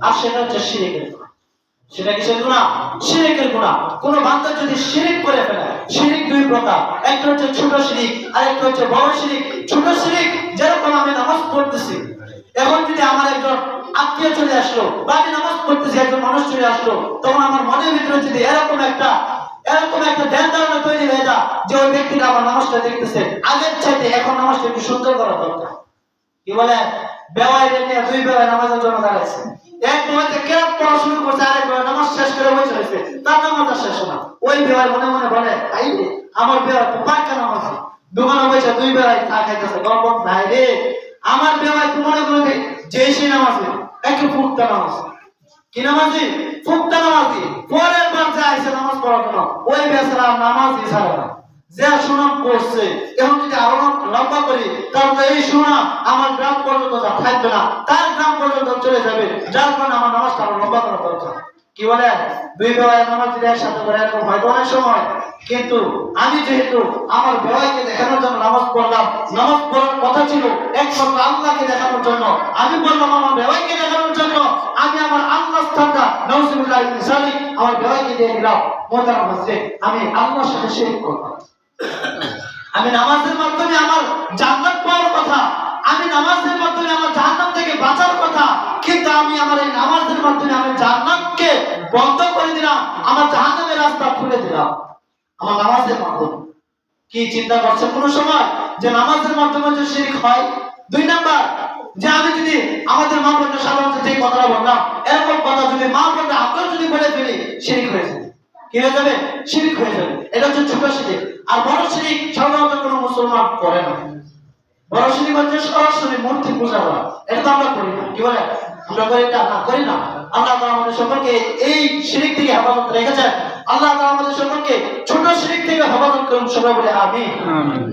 আর সেটা হচ্ছে শিরকের গুনাহ। সেটা কিসের গুনাহ? শিরকের গুনাহ। কোন বান্দা যদি শিরক করে ফেলে, শিরক দুই প্রকার, একটা হচ্ছে ছোট শিরক আর একটা হচ্ছে বড় শিরক। ছোট শিরক যেরকম আমি নামাজ পড়তেছি, এখন যদি আমার একজন আত্মীয় চলে আসলো বা আমি নামাজ পড়তেছি, একজন মানুষ চলে আসলো, তখন আমার মনের ভিতরে যদি এরকম একটা ধ্যান ধারণা তৈরি হয়ে যায় যে ওই ব্যক্তিটা আমার নামাজটা দেখতেছে, আগের চাইতে এখন নামাজটা একটু সুন্দর করা দরকার। কি বলে? বেওয়াইরে নিয়ে দুই বেওয়াই নামাজের জন্য দাঁড়াইছে, এক বেওয়াইতে কেরাত পড়া শুরু করছে, আরেক বেওয়াই নামাজ শেষ করে বসে রয়েছে, তার নামাজ আর শেষ না। ওই বেওয়াই মনে মনে বলে, আই রে আমার বেওয়াই তো পাক্কা নামাজ, দোকানে বসে দুই বেওয়াই চা খাইতেছে, গল্প ভাই রে আমার বেওয়াই তো মনে করে যে সেই নামাজে একটু ফুটতা নামাজ। কি নামাজি? ফুটতা নামাজি। পরের বার যে আইসে নামাজ পড়ার জন্য ওই বেচারা নামাজই ছাড়ে না, যে সুনাম করছে। এখন যদি আরো লম্বা করি তাহলে এই সুনাম আমার গ্রাম পর্যন্ত যা থাকবে না, তার গ্রাম পর্যন্ত চলে যাবে, যার কারণে আমার নামাজটা আরো লম্বা করা দরকার। কি বলে? দুই বেলায় নামাজ যদি একসাথে করে এরকম হয়তো অনেক সময়, কিন্তু আমি যেহেতু আমার বেলায়কে দেখানোর জন্য নামাজ পড়লাম, নামাজ পড়ার কথা ছিল একমাত্র আল্লাহকে দেখানোর জন্য, আমি বললাম আমার বেলায়কে দেখানোর জন্য, আমি আমার আল্লাহ স্থানটা নাউজুবিল্লাহ ইনসানি আমার বেলায়কে দিয়ে দিলাম। মোহতারাম হাজরিন, আমি আল্লাহর সাথে শিরক করলাম। আমি নামাজের মাধ্যমে আমার জান্নাত পাওয়ার কথা, আমি নামাজের মাধ্যমে আমার জাহান্নাম থেকে বাঁচার কথা, কিন্তু আমি আমার এই নামাজের মাধ্যমে আমি জান্নাতকে বন্ধ করে দিলাম, আমার জাহান্নামের রাস্তা খুলে দিলাম আমার নামাজের মাধ্যমে। কি চিন্তা করছেন কোন সময় যে নামাজের মাধ্যমে যে শিরক হয়? দুই নাম্বার, যে আমি যদি আমাদের মা বোনদের সাধারণত যে কথাটা বললাম, এরকম কথা যদি মা বোনরা আমরা যদি বলে ফেলি, শিরক হয়ে যাবে। কি হয়ে যাবে? শিরক হয়ে যাবে। এটা হচ্ছে ছোট শিরক। আর বড় শিরক সাধারণত কোনো মুসলমান করে না। বড় শিরক হচ্ছে সরাসরি মূর্তি পূজা করা, এটা তো আমরা করি না। কি বলে? আমরা করি না? না, করি না। আল্লাহ তাআলা আমাদের সকলকে এই শিরক থেকে হেফাজত রেখেছেন। আল্লাহ তাআলা আমাদের সকলকে ছোট শিরক থেকে হেফাজত করুন, সবাই বলে আমিন।